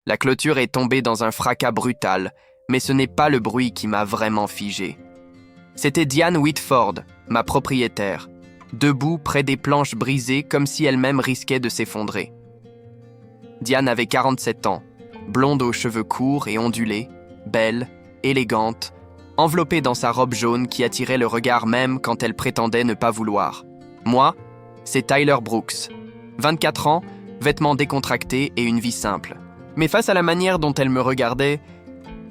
La clôture est tombée dans un fracas brutal, mais ce n'est pas le bruit qui m'a vraiment figé. C'était Diane Whitford, ma propriétaire, debout près des planches brisées comme si elle-même risquait de s'effondrer. Diane avait 47 ans, blonde aux cheveux courts et ondulés, belle, élégante, enveloppée dans sa robe jaune qui attirait le regard même quand elle prétendait ne pas vouloir. Moi, c'est Tyler Brooks, 24 ans, vêtements décontractés et une vie simple. Mais face à la manière dont elle me regardait,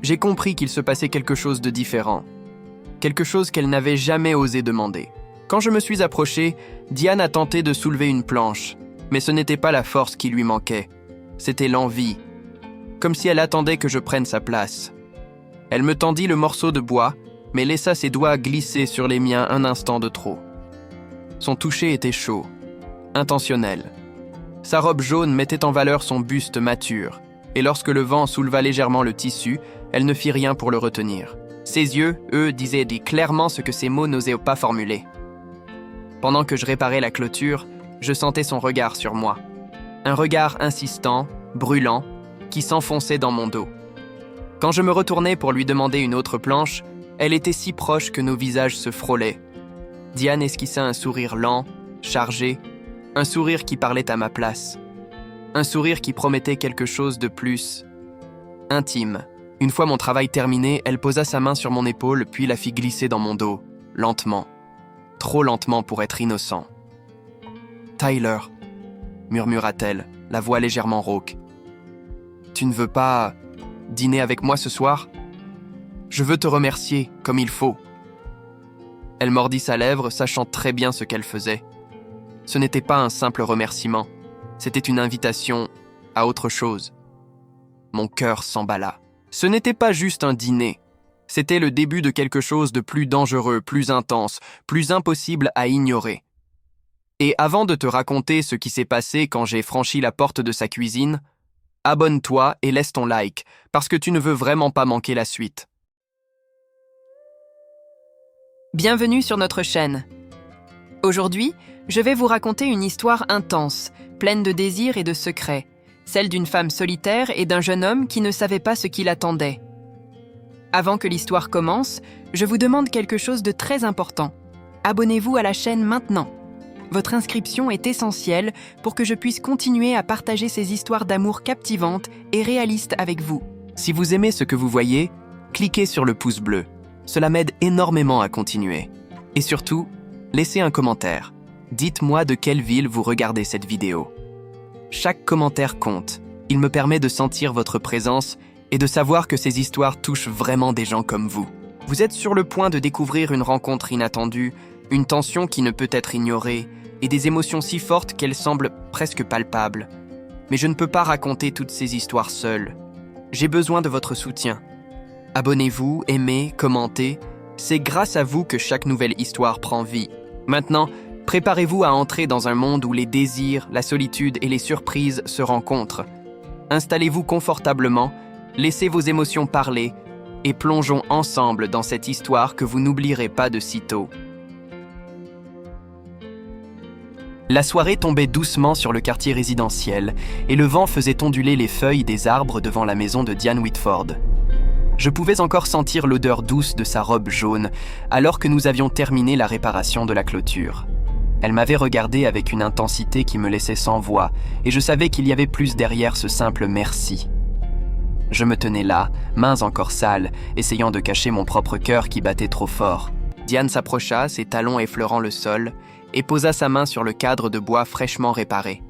j'ai compris qu'il se passait quelque chose de différent. Quelque chose qu'elle n'avait jamais osé demander. Quand je me suis approché, Diane a tenté de soulever une planche, mais ce n'était pas la force qui lui manquait. C'était l'envie, comme si elle attendait que je prenne sa place. Elle me tendit le morceau de bois, mais laissa ses doigts glisser sur les miens un instant de trop. Son toucher était chaud, intentionnel. Sa robe jaune mettait en valeur son buste mature, et lorsque le vent souleva légèrement le tissu, elle ne fit rien pour le retenir. Ses yeux, eux, disaient clairement ce que ses mots n'osaient pas formuler. Pendant que je réparais la clôture, je sentais son regard sur moi. Un regard insistant, brûlant, qui s'enfonçait dans mon dos. Quand je me retournai pour lui demander une autre planche, elle était si proche que nos visages se frôlaient. Diane esquissa un sourire lent, chargé, un sourire qui parlait à ma place. Un sourire qui promettait quelque chose de plus intime. Une fois mon travail terminé, elle posa sa main sur mon épaule puis la fit glisser dans mon dos, lentement. Trop lentement pour être innocent. « Tyler », murmura-t-elle, la voix légèrement rauque. « Tu ne veux pas dîner avec moi ce soir ? Je veux te remercier, comme il faut. » Elle mordit sa lèvre, sachant très bien ce qu'elle faisait. Ce n'était pas un simple remerciement, c'était une invitation à autre chose. Mon cœur s'emballa. Ce n'était pas juste un dîner. C'était le début de quelque chose de plus dangereux, plus intense, plus impossible à ignorer. Et avant de te raconter ce qui s'est passé quand j'ai franchi la porte de sa cuisine, abonne-toi et laisse ton like, parce que tu ne veux vraiment pas manquer la suite. Bienvenue sur notre chaîne. Aujourd'hui, je vais vous raconter une histoire intense, pleine de désirs et de secrets, celle d'une femme solitaire et d'un jeune homme qui ne savait pas ce qui l'attendait. Avant que l'histoire commence, je vous demande quelque chose de très important. Abonnez-vous à la chaîne maintenant. Votre inscription est essentielle pour que je puisse continuer à partager ces histoires d'amour captivantes et réalistes avec vous. Si vous aimez ce que vous voyez, cliquez sur le pouce bleu. Cela m'aide énormément à continuer. Et surtout, laissez un commentaire. Dites-moi de quelle ville vous regardez cette vidéo. Chaque commentaire compte. Il me permet de sentir votre présence et de savoir que ces histoires touchent vraiment des gens comme vous. Vous êtes sur le point de découvrir une rencontre inattendue, une tension qui ne peut être ignorée et des émotions si fortes qu'elles semblent presque palpables. Mais je ne peux pas raconter toutes ces histoires seule. J'ai besoin de votre soutien. Abonnez-vous, aimez, commentez. C'est grâce à vous que chaque nouvelle histoire prend vie. Maintenant, préparez-vous à entrer dans un monde où les désirs, la solitude et les surprises se rencontrent. Installez-vous confortablement, laissez vos émotions parler et plongeons ensemble dans cette histoire que vous n'oublierez pas de sitôt. La soirée tombait doucement sur le quartier résidentiel et le vent faisait onduler les feuilles des arbres devant la maison de Diane Whitford. Je pouvais encore sentir l'odeur douce de sa robe jaune alors que nous avions terminé la réparation de la clôture. Elle m'avait regardé avec une intensité qui me laissait sans voix et je savais qu'il y avait plus derrière ce simple merci. Je me tenais là, mains encore sales, essayant de cacher mon propre cœur qui battait trop fort. Diane s'approcha, ses talons effleurant le sol, et posa sa main sur le cadre de bois fraîchement réparé.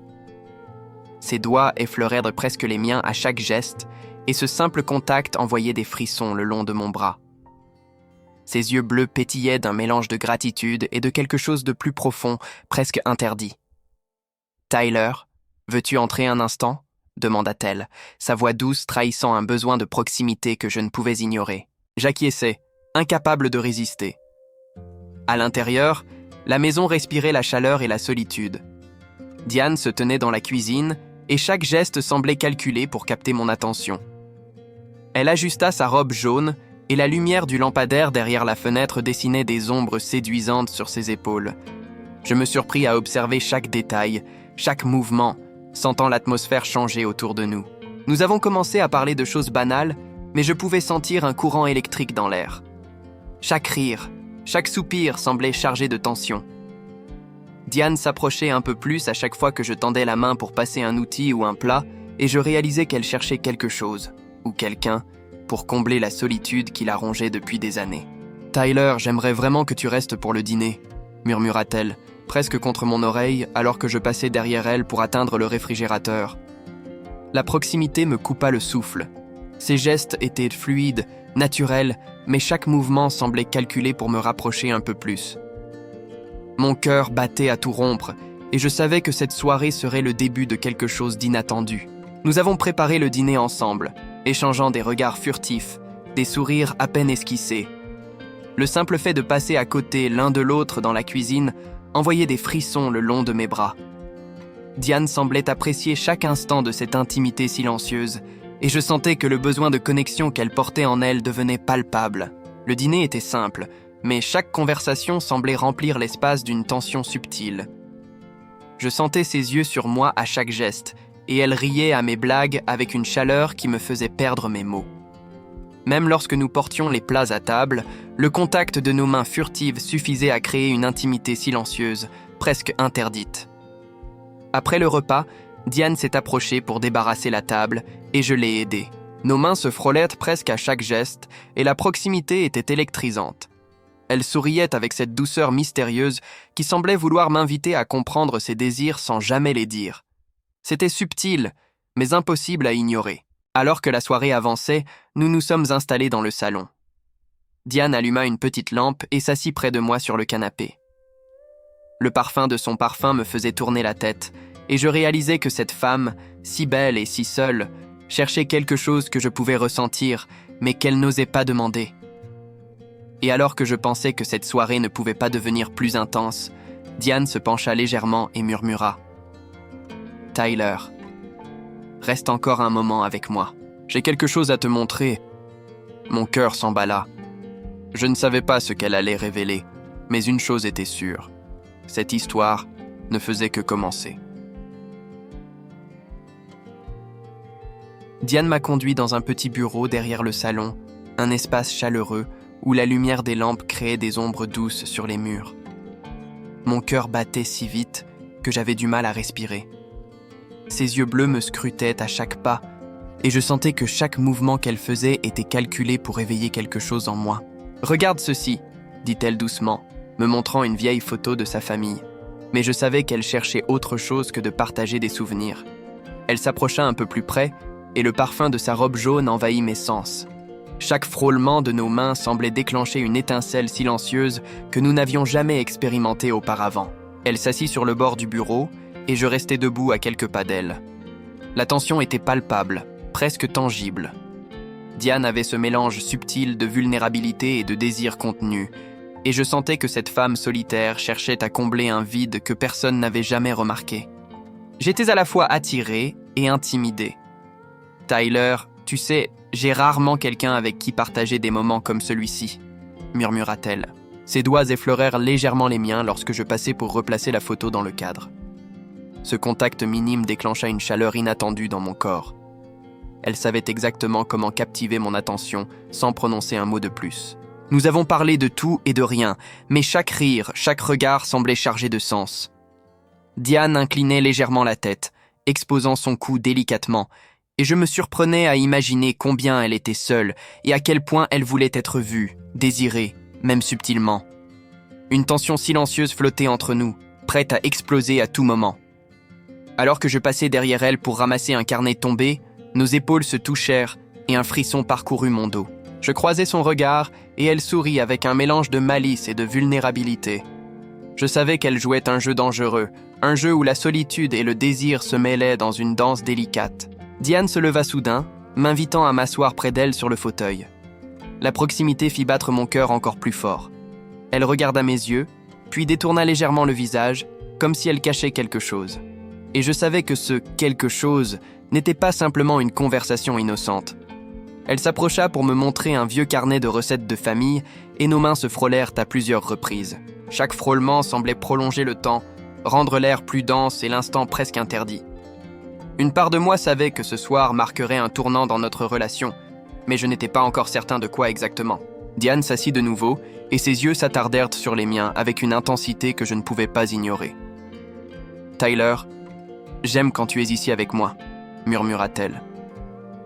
Ses doigts effleurèrent presque les miens à chaque geste, et ce simple contact envoyait des frissons le long de mon bras. Ses yeux bleus pétillaient d'un mélange de gratitude et de quelque chose de plus profond, presque interdit. « Tyler, veux-tu entrer un instant ?» demanda-t-elle, sa voix douce trahissant un besoin de proximité que je ne pouvais ignorer. J'acquiesçai, incapable de résister. À l'intérieur, la maison respirait la chaleur et la solitude. Diane se tenait dans la cuisine et chaque geste semblait calculé pour capter mon attention. Elle ajusta sa robe jaune et la lumière du lampadaire derrière la fenêtre dessinait des ombres séduisantes sur ses épaules. Je me surpris à observer chaque détail, chaque mouvement, sentant l'atmosphère changer autour de nous. Nous avons commencé à parler de choses banales, mais je pouvais sentir un courant électrique dans l'air. Chaque rire, chaque soupir semblait chargé de tension. Diane s'approchait un peu plus à chaque fois que je tendais la main pour passer un outil ou un plat, et je réalisais qu'elle cherchait quelque chose, ou quelqu'un, pour combler la solitude qui la rongeait depuis des années. « Tyler, j'aimerais vraiment que tu restes pour le dîner », murmura-t-elle, presque contre mon oreille, alors que je passais derrière elle pour atteindre le réfrigérateur. La proximité me coupa le souffle. Ses gestes étaient fluides, naturels, mais chaque mouvement semblait calculé pour me rapprocher un peu plus. Mon cœur battait à tout rompre, et je savais que cette soirée serait le début de quelque chose d'inattendu. Nous avons préparé le dîner ensemble, échangeant des regards furtifs, des sourires à peine esquissés. Le simple fait de passer à côté l'un de l'autre dans la cuisine envoyait des frissons le long de mes bras. Diane semblait apprécier chaque instant de cette intimité silencieuse, et je sentais que le besoin de connexion qu'elle portait en elle devenait palpable. Le dîner était simple, mais chaque conversation semblait remplir l'espace d'une tension subtile. Je sentais ses yeux sur moi à chaque geste, et elle riait à mes blagues avec une chaleur qui me faisait perdre mes mots. Même lorsque nous portions les plats à table, le contact de nos mains furtives suffisait à créer une intimité silencieuse, presque interdite. Après le repas, Diane s'est approchée pour débarrasser la table et je l'ai aidée. Nos mains se frôlaient presque à chaque geste et la proximité était électrisante. Elle souriait avec cette douceur mystérieuse qui semblait vouloir m'inviter à comprendre ses désirs sans jamais les dire. C'était subtil, mais impossible à ignorer. Alors que la soirée avançait, nous nous sommes installés dans le salon. Diane alluma une petite lampe et s'assit près de moi sur le canapé. Le parfum de son parfum me faisait tourner la tête, et je réalisais que cette femme, si belle et si seule, cherchait quelque chose que je pouvais ressentir, mais qu'elle n'osait pas demander. Et alors que je pensais que cette soirée ne pouvait pas devenir plus intense, Diane se pencha légèrement et murmura « Tyler, reste encore un moment avec moi. J'ai quelque chose à te montrer. » Mon cœur s'emballa. Je ne savais pas ce qu'elle allait révéler, mais une chose était sûre. Cette histoire ne faisait que commencer. Diane m'a conduit dans un petit bureau derrière le salon, un espace chaleureux où la lumière des lampes créait des ombres douces sur les murs. Mon cœur battait si vite que j'avais du mal à respirer. Ses yeux bleus me scrutaient à chaque pas, et je sentais que chaque mouvement qu'elle faisait était calculé pour éveiller quelque chose en moi. « Regarde ceci », dit-elle doucement, me montrant une vieille photo de sa famille. Mais je savais qu'elle cherchait autre chose que de partager des souvenirs. Elle s'approcha un peu plus près, et le parfum de sa robe jaune envahit mes sens. Chaque frôlement de nos mains semblait déclencher une étincelle silencieuse que nous n'avions jamais expérimentée auparavant. Elle s'assit sur le bord du bureau, et je restais debout à quelques pas d'elle. La tension était palpable, presque tangible. Diane avait ce mélange subtil de vulnérabilité et de désir contenu, et je sentais que cette femme solitaire cherchait à combler un vide que personne n'avait jamais remarqué. J'étais à la fois attiré et intimidé. « Tyler, tu sais, j'ai rarement quelqu'un avec qui partager des moments comme celui-ci, » murmura-t-elle. Ses doigts effleurèrent légèrement les miens lorsque je passais pour replacer la photo dans le cadre. Ce contact minime déclencha une chaleur inattendue dans mon corps. Elle savait exactement comment captiver mon attention sans prononcer un mot de plus. Nous avons parlé de tout et de rien, mais chaque rire, chaque regard semblait chargé de sens. Diane inclinait légèrement la tête, exposant son cou délicatement, et je me surprenais à imaginer combien elle était seule et à quel point elle voulait être vue, désirée, même subtilement. Une tension silencieuse flottait entre nous, prête à exploser à tout moment. Alors que je passais derrière elle pour ramasser un carnet tombé, nos épaules se touchèrent et un frisson parcourut mon dos. Je croisai son regard et elle sourit avec un mélange de malice et de vulnérabilité. Je savais qu'elle jouait un jeu dangereux, un jeu où la solitude et le désir se mêlaient dans une danse délicate. Diane se leva soudain, m'invitant à m'asseoir près d'elle sur le fauteuil. La proximité fit battre mon cœur encore plus fort. Elle regarda mes yeux, puis détourna légèrement le visage, comme si elle cachait quelque chose. Et je savais que ce « quelque chose » n'était pas simplement une conversation innocente. Elle s'approcha pour me montrer un vieux carnet de recettes de famille et nos mains se frôlèrent à plusieurs reprises. Chaque frôlement semblait prolonger le temps, rendre l'air plus dense et l'instant presque interdit. Une part de moi savait que ce soir marquerait un tournant dans notre relation, mais je n'étais pas encore certain de quoi exactement. Diane s'assit de nouveau, et ses yeux s'attardèrent sur les miens avec une intensité que je ne pouvais pas ignorer. « Tyler, j'aime quand tu es ici avec moi », murmura-t-elle.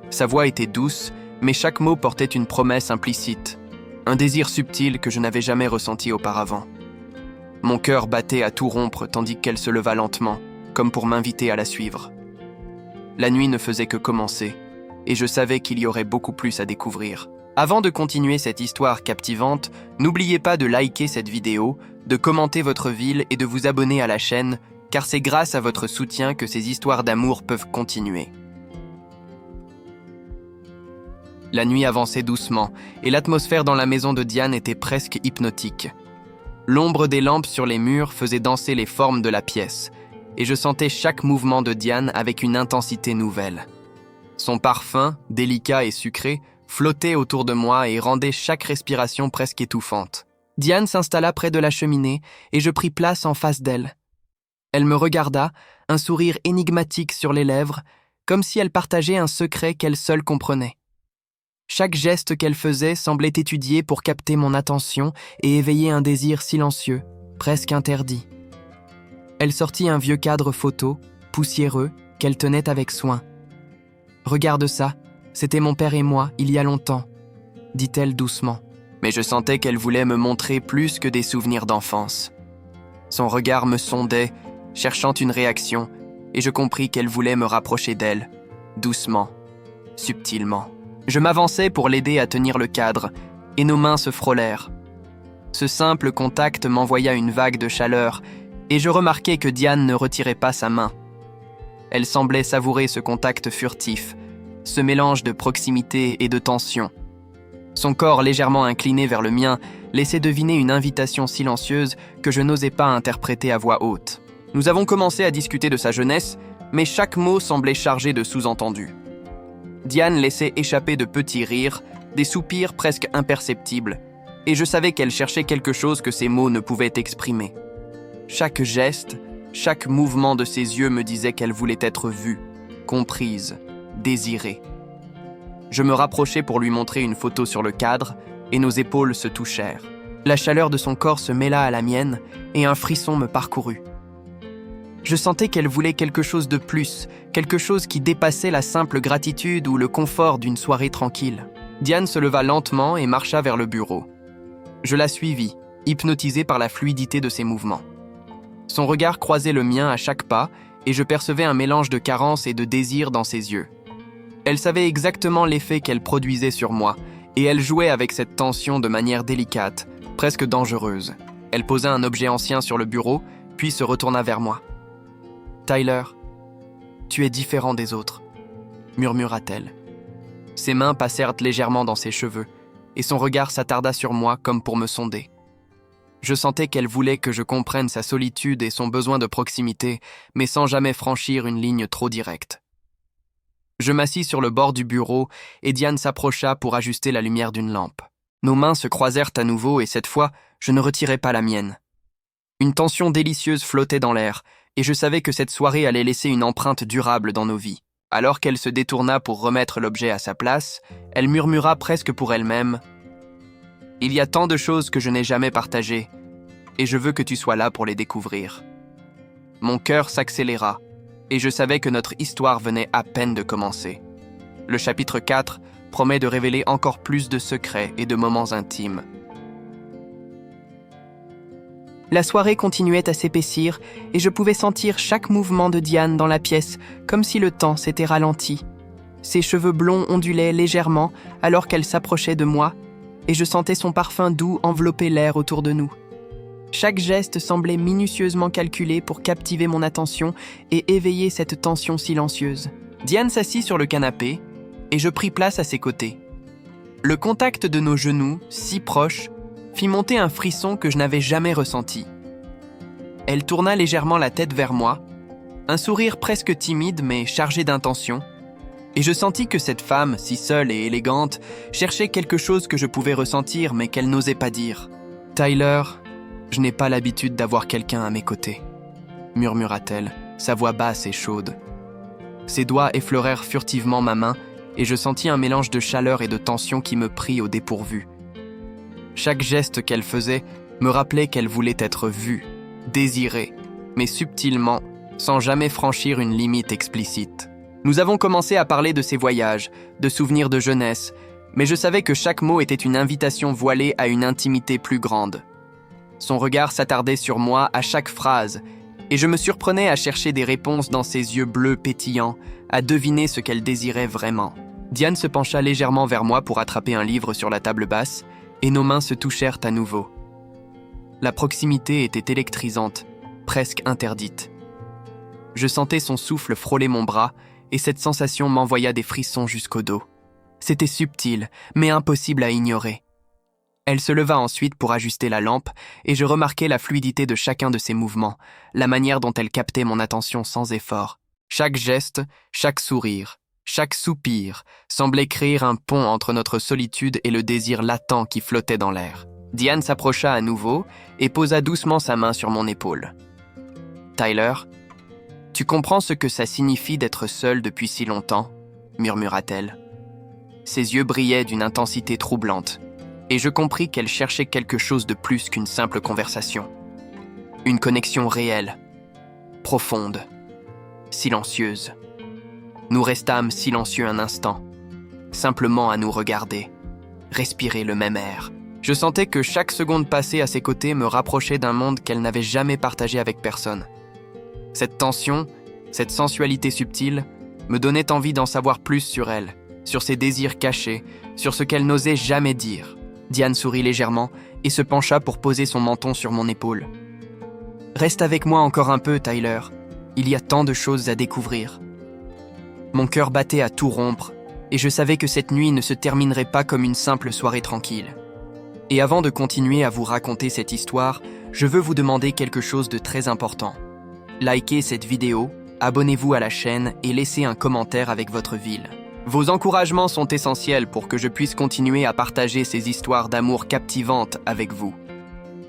Sa voix était douce, mais chaque mot portait une promesse implicite, un désir subtil que je n'avais jamais ressenti auparavant. Mon cœur battait à tout rompre tandis qu'elle se leva lentement, comme pour m'inviter à la suivre. La nuit ne faisait que commencer, et je savais qu'il y aurait beaucoup plus à découvrir. Avant de continuer cette histoire captivante, n'oubliez pas de liker cette vidéo, de commenter votre ville et de vous abonner à la chaîne, car c'est grâce à votre soutien que ces histoires d'amour peuvent continuer. La nuit avançait doucement, et l'atmosphère dans la maison de Diane était presque hypnotique. L'ombre des lampes sur les murs faisait danser les formes de la pièce, et je sentais chaque mouvement de Diane avec une intensité nouvelle. Son parfum, délicat et sucré, flottait autour de moi et rendait chaque respiration presque étouffante. Diane s'installa près de la cheminée et je pris place en face d'elle. Elle me regarda, un sourire énigmatique sur les lèvres, comme si elle partageait un secret qu'elle seule comprenait. Chaque geste qu'elle faisait semblait étudié pour capter mon attention et éveiller un désir silencieux, presque interdit. Elle sortit un vieux cadre photo, poussiéreux, qu'elle tenait avec soin. « Regarde ça, c'était mon père et moi, il y a longtemps », dit-elle doucement. Mais je sentais qu'elle voulait me montrer plus que des souvenirs d'enfance. Son regard me sondait, cherchant une réaction, et je compris qu'elle voulait me rapprocher d'elle, doucement, subtilement. Je m'avançai pour l'aider à tenir le cadre, et nos mains se frôlèrent. Ce simple contact m'envoya une vague de chaleur, et je remarquai que Diane ne retirait pas sa main. Elle semblait savourer ce contact furtif, ce mélange de proximité et de tension. Son corps légèrement incliné vers le mien laissait deviner une invitation silencieuse que je n'osais pas interpréter à voix haute. Nous avons commencé à discuter de sa jeunesse, mais chaque mot semblait chargé de sous-entendus. Diane laissait échapper de petits rires, des soupirs presque imperceptibles, et je savais qu'elle cherchait quelque chose que ces mots ne pouvaient exprimer. Chaque geste, chaque mouvement de ses yeux me disait qu'elle voulait être vue, comprise, désirée. Je me rapprochai pour lui montrer une photo sur le cadre, et nos épaules se touchèrent. La chaleur de son corps se mêla à la mienne, et un frisson me parcourut. Je sentais qu'elle voulait quelque chose de plus, quelque chose qui dépassait la simple gratitude ou le confort d'une soirée tranquille. Diane se leva lentement et marcha vers le bureau. Je la suivis, hypnotisé par la fluidité de ses mouvements. Son regard croisait le mien à chaque pas, et je percevais un mélange de carence et de désir dans ses yeux. Elle savait exactement l'effet qu'elle produisait sur moi, et elle jouait avec cette tension de manière délicate, presque dangereuse. Elle posa un objet ancien sur le bureau, puis se retourna vers moi. « Tyler, tu es différent des autres », murmura-t-elle. Ses mains passèrent légèrement dans ses cheveux, et son regard s'attarda sur moi comme pour me sonder. Je sentais qu'elle voulait que je comprenne sa solitude et son besoin de proximité, mais sans jamais franchir une ligne trop directe. Je m'assis sur le bord du bureau et Diane s'approcha pour ajuster la lumière d'une lampe. Nos mains se croisèrent à nouveau et cette fois, je ne retirai pas la mienne. Une tension délicieuse flottait dans l'air, et je savais que cette soirée allait laisser une empreinte durable dans nos vies. Alors qu'elle se détourna pour remettre l'objet à sa place, elle murmura presque pour elle-même « Il y a tant de choses que je n'ai jamais partagées, et je veux que tu sois là pour les découvrir. » Mon cœur s'accéléra, et je savais que notre histoire venait à peine de commencer. Le chapitre 4 promet de révéler encore plus de secrets et de moments intimes. La soirée continuait à s'épaissir et je pouvais sentir chaque mouvement de Diane dans la pièce, comme si le temps s'était ralenti. Ses cheveux blonds ondulaient légèrement alors qu'elle s'approchait de moi, et je sentais son parfum doux envelopper l'air autour de nous. Chaque geste semblait minutieusement calculé pour captiver mon attention et éveiller cette tension silencieuse. Diane s'assit sur le canapé, et je pris place à ses côtés. Le contact de nos genoux, si proches, fit monter un frisson que je n'avais jamais ressenti. Elle tourna légèrement la tête vers moi, un sourire presque timide mais chargé d'intention, et je sentis que cette femme, si seule et élégante, cherchait quelque chose que je pouvais ressentir mais qu'elle n'osait pas dire. « Tyler, je n'ai pas l'habitude d'avoir quelqu'un à mes côtés », murmura-t-elle, sa voix basse et chaude. Ses doigts effleurèrent furtivement ma main et je sentis un mélange de chaleur et de tension qui me prit au dépourvu. Chaque geste qu'elle faisait me rappelait qu'elle voulait être vue, désirée, mais subtilement, sans jamais franchir une limite explicite. Nous avons commencé à parler de ses voyages, de souvenirs de jeunesse, mais je savais que chaque mot était une invitation voilée à une intimité plus grande. Son regard s'attardait sur moi à chaque phrase, et je me surprenais à chercher des réponses dans ses yeux bleus pétillants, à deviner ce qu'elle désirait vraiment. Diane se pencha légèrement vers moi pour attraper un livre sur la table basse, et nos mains se touchèrent à nouveau. La proximité était électrisante, presque interdite. Je sentais son souffle frôler mon bras, et cette sensation m'envoya des frissons jusqu'au dos. C'était subtil, mais impossible à ignorer. Elle se leva ensuite pour ajuster la lampe, et je remarquai la fluidité de chacun de ses mouvements, la manière dont elle captait mon attention sans effort. Chaque geste, chaque sourire, chaque soupir semblait créer un pont entre notre solitude et le désir latent qui flottait dans l'air. Diane s'approcha à nouveau et posa doucement sa main sur mon épaule. « Tyler, tu comprends ce que ça signifie d'être seul depuis si longtemps ?» murmura-t-elle. Ses yeux brillaient d'une intensité troublante, et je compris qu'elle cherchait quelque chose de plus qu'une simple conversation. Une connexion réelle, profonde, silencieuse. Nous restâmes silencieux un instant, simplement à nous regarder, respirer le même air. Je sentais que chaque seconde passée à ses côtés me rapprochait d'un monde qu'elle n'avait jamais partagé avec personne. Cette tension, cette sensualité subtile, me donnait envie d'en savoir plus sur elle, sur ses désirs cachés, sur ce qu'elle n'osait jamais dire. Diane sourit légèrement et se pencha pour poser son menton sur mon épaule. « Reste avec moi encore un peu, Tyler. Il y a tant de choses à découvrir. » Mon cœur battait à tout rompre, et je savais que cette nuit ne se terminerait pas comme une simple soirée tranquille. Et avant de continuer à vous raconter cette histoire, je veux vous demander quelque chose de très important. Likez cette vidéo, abonnez-vous à la chaîne et laissez un commentaire avec votre ville. Vos encouragements sont essentiels pour que je puisse continuer à partager ces histoires d'amour captivantes avec vous.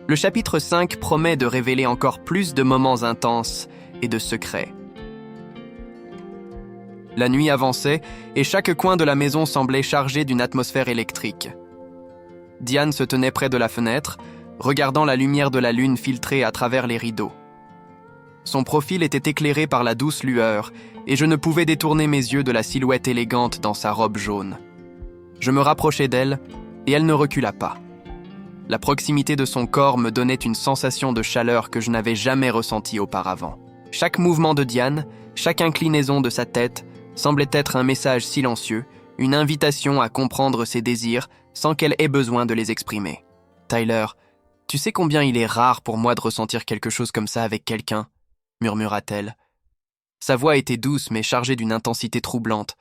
Le chapitre 5 promet de révéler encore plus de moments intenses et de secrets. La nuit avançait et chaque coin de la maison semblait chargé d'une atmosphère électrique. Diane se tenait près de la fenêtre, regardant la lumière de la lune filtrer à travers les rideaux. Son profil était éclairé par la douce lueur, et je ne pouvais détourner mes yeux de la silhouette élégante dans sa robe jaune. Je me rapprochai d'elle, et elle ne recula pas. La proximité de son corps me donnait une sensation de chaleur que je n'avais jamais ressentie auparavant. Chaque mouvement de Diane, chaque inclinaison de sa tête, semblait être un message silencieux, une invitation à comprendre ses désirs sans qu'elle ait besoin de les exprimer. « Tyler, tu sais combien il est rare pour moi de ressentir quelque chose comme ça avec quelqu'un ?» murmura-t-elle. Sa voix était douce mais chargée d'une intensité troublante.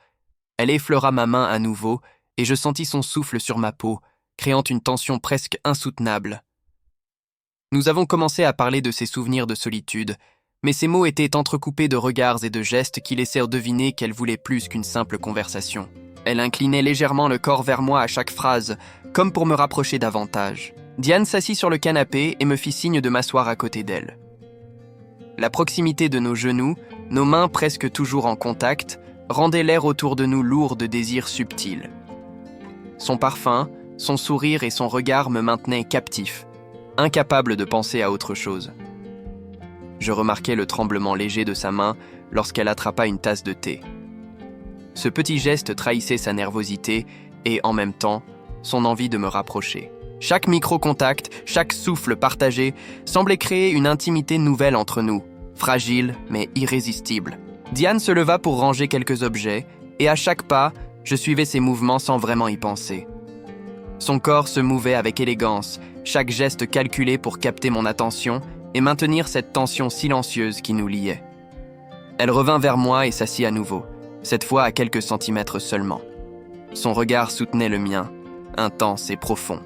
Elle effleura ma main à nouveau et je sentis son souffle sur ma peau, créant une tension presque insoutenable. Nous avons commencé à parler de ses souvenirs de solitude, mais ces mots étaient entrecoupés de regards et de gestes qui laissèrent deviner qu'elle voulait plus qu'une simple conversation. Elle inclinait légèrement le corps vers moi à chaque phrase, comme pour me rapprocher davantage. Diane s'assit sur le canapé et me fit signe de m'asseoir à côté d'elle. La proximité de nos genoux, nos mains presque toujours en contact, rendait l'air autour de nous lourd de désirs subtils. Son parfum, son sourire et son regard me maintenaient captif, incapable de penser à autre chose. Je remarquai le tremblement léger de sa main lorsqu'elle attrapa une tasse de thé. Ce petit geste trahissait sa nervosité et, en même temps, son envie de me rapprocher. Chaque micro-contact, chaque souffle partagé semblait créer une intimité nouvelle entre nous, fragile mais irrésistible. Diane se leva pour ranger quelques objets, et à chaque pas, je suivais ses mouvements sans vraiment y penser. Son corps se mouvait avec élégance, chaque geste calculé pour capter mon attention et maintenir cette tension silencieuse qui nous liait. Elle revint vers moi et s'assit à nouveau, cette fois à quelques centimètres seulement. Son regard soutenait le mien, intense et profond.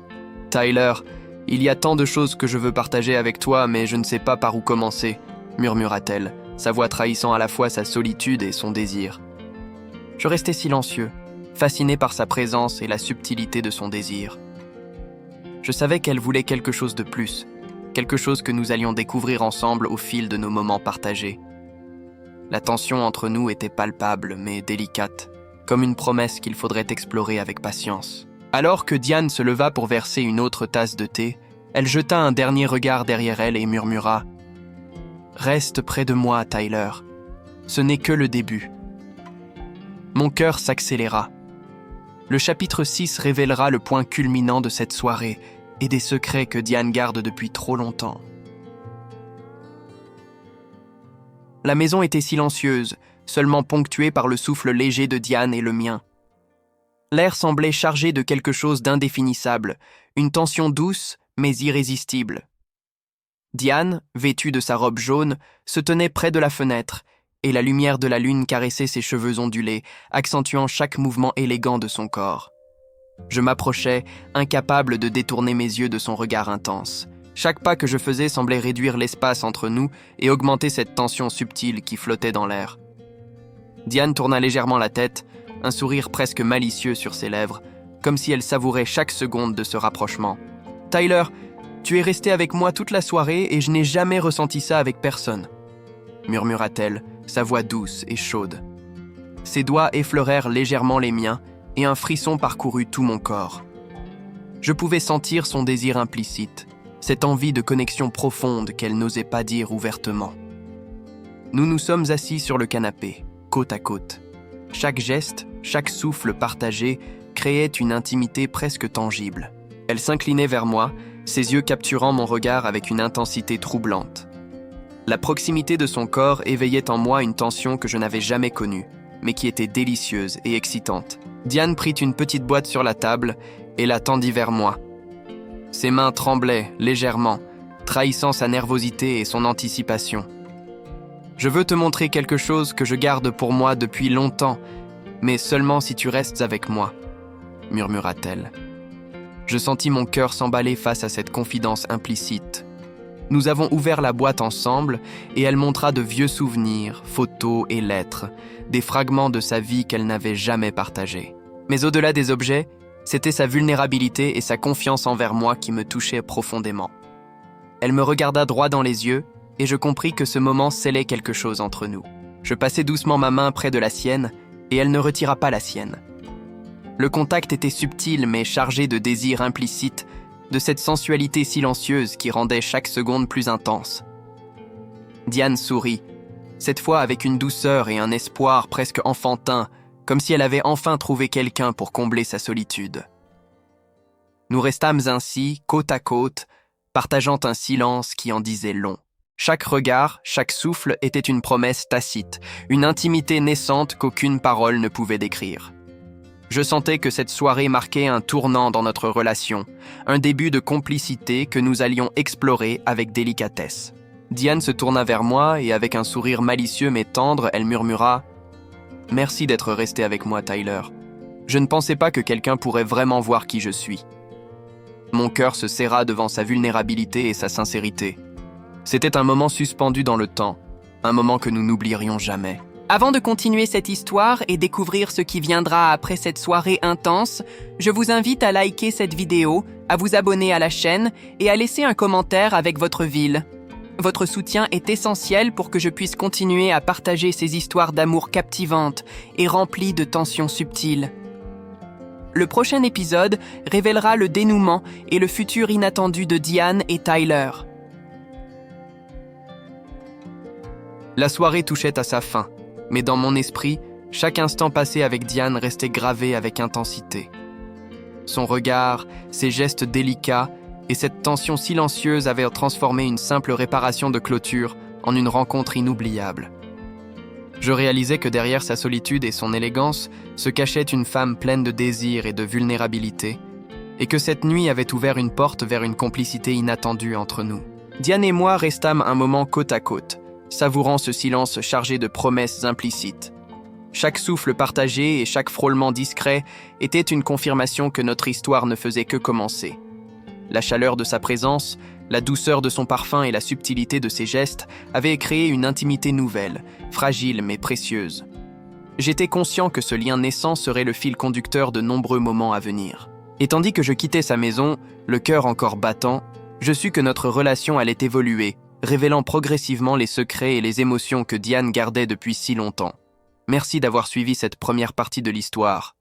« Tyler, il y a tant de choses que je veux partager avec toi, mais je ne sais pas par où commencer, » murmura-t-elle, sa voix trahissant à la fois sa solitude et son désir. Je restai silencieux, fasciné par sa présence et la subtilité de son désir. Je savais qu'elle voulait quelque chose de plus, quelque chose que nous allions découvrir ensemble au fil de nos moments partagés. La tension entre nous était palpable mais délicate, comme une promesse qu'il faudrait explorer avec patience. Alors que Diane se leva pour verser une autre tasse de thé, elle jeta un dernier regard derrière elle et murmura « Reste près de moi, Tyler. Ce n'est que le début. » Mon cœur s'accéléra. Le chapitre 6 révélera le point culminant de cette soirée et des secrets que Diane garde depuis trop longtemps. La maison était silencieuse, seulement ponctuée par le souffle léger de Diane et le mien. L'air semblait chargé de quelque chose d'indéfinissable, une tension douce mais irrésistible. Diane, vêtue de sa robe jaune, se tenait près de la fenêtre, et la lumière de la lune caressait ses cheveux ondulés, accentuant chaque mouvement élégant de son corps. Je m'approchais, incapable de détourner mes yeux de son regard intense. Chaque pas que je faisais semblait réduire l'espace entre nous et augmenter cette tension subtile qui flottait dans l'air. Diane tourna légèrement la tête, un sourire presque malicieux sur ses lèvres, comme si elle savourait chaque seconde de ce rapprochement. « Tyler, tu es resté avec moi toute la soirée et je n'ai jamais ressenti ça avec personne. » murmura-t-elle, sa voix douce et chaude. Ses doigts effleurèrent légèrement les miens et un frisson parcourut tout mon corps. Je pouvais sentir son désir implicite, cette envie de connexion profonde qu'elle n'osait pas dire ouvertement. Nous nous sommes assis sur le canapé, côte à côte. Chaque geste, chaque souffle partagé créait une intimité presque tangible. Elle s'inclinait vers moi, ses yeux capturant mon regard avec une intensité troublante. La proximité de son corps éveillait en moi une tension que je n'avais jamais connue, mais qui était délicieuse et excitante. Diane prit une petite boîte sur la table et la tendit vers moi. Ses mains tremblaient légèrement, trahissant sa nervosité et son anticipation. « Je veux te montrer quelque chose que je garde pour moi depuis longtemps, mais seulement si tu restes avec moi, » murmura-t-elle. Je sentis mon cœur s'emballer face à cette confidence implicite. Nous avons ouvert la boîte ensemble et elle montra de vieux souvenirs, photos et lettres, des fragments de sa vie qu'elle n'avait jamais partagés. Mais au-delà des objets, c'était sa vulnérabilité et sa confiance envers moi qui me touchaient profondément. Elle me regarda droit dans les yeux et je compris que ce moment scellait quelque chose entre nous. Je passai doucement ma main près de la sienne et elle ne retira pas la sienne. Le contact était subtil mais chargé de désir implicite, de cette sensualité silencieuse qui rendait chaque seconde plus intense. Diane sourit, cette fois avec une douceur et un espoir presque enfantin, comme si elle avait enfin trouvé quelqu'un pour combler sa solitude. Nous restâmes ainsi, côte à côte, partageant un silence qui en disait long. Chaque regard, chaque souffle était une promesse tacite, une intimité naissante qu'aucune parole ne pouvait décrire. Je sentais que cette soirée marquait un tournant dans notre relation, un début de complicité que nous allions explorer avec délicatesse. Diane se tourna vers moi et avec un sourire malicieux mais tendre, elle murmura « Merci d'être resté avec moi, Tyler. Je ne pensais pas que quelqu'un pourrait vraiment voir qui je suis. » Mon cœur se serra devant sa vulnérabilité et sa sincérité. C'était un moment suspendu dans le temps, un moment que nous n'oublierions jamais. Avant de continuer cette histoire et découvrir ce qui viendra après cette soirée intense, je vous invite à liker cette vidéo, à vous abonner à la chaîne et à laisser un commentaire avec votre ville. Votre soutien est essentiel pour que je puisse continuer à partager ces histoires d'amour captivantes et remplies de tensions subtiles. Le prochain épisode révélera le dénouement et le futur inattendu de Diane et Tyler. La soirée touchait à sa fin. Mais dans mon esprit, chaque instant passé avec Diane restait gravé avec intensité. Son regard, ses gestes délicats et cette tension silencieuse avaient transformé une simple réparation de clôture en une rencontre inoubliable. Je réalisais que derrière sa solitude et son élégance se cachait une femme pleine de désir et de vulnérabilité, et que cette nuit avait ouvert une porte vers une complicité inattendue entre nous. Diane et moi restâmes un moment côte à côte, savourant ce silence chargé de promesses implicites. Chaque souffle partagé et chaque frôlement discret était une confirmation que notre histoire ne faisait que commencer. La chaleur de sa présence, la douceur de son parfum et la subtilité de ses gestes avaient créé une intimité nouvelle, fragile mais précieuse. J'étais conscient que ce lien naissant serait le fil conducteur de nombreux moments à venir. Et tandis que je quittais sa maison, le cœur encore battant, je sus que notre relation allait évoluer, révélant progressivement les secrets et les émotions que Diane gardait depuis si longtemps. Merci d'avoir suivi cette première partie de l'histoire.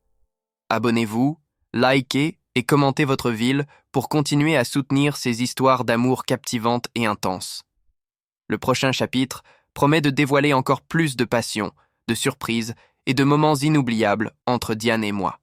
Abonnez-vous, likez et commentez votre ville pour continuer à soutenir ces histoires d'amour captivantes et intenses. Le prochain chapitre promet de dévoiler encore plus de passion, de surprises et de moments inoubliables entre Diane et moi.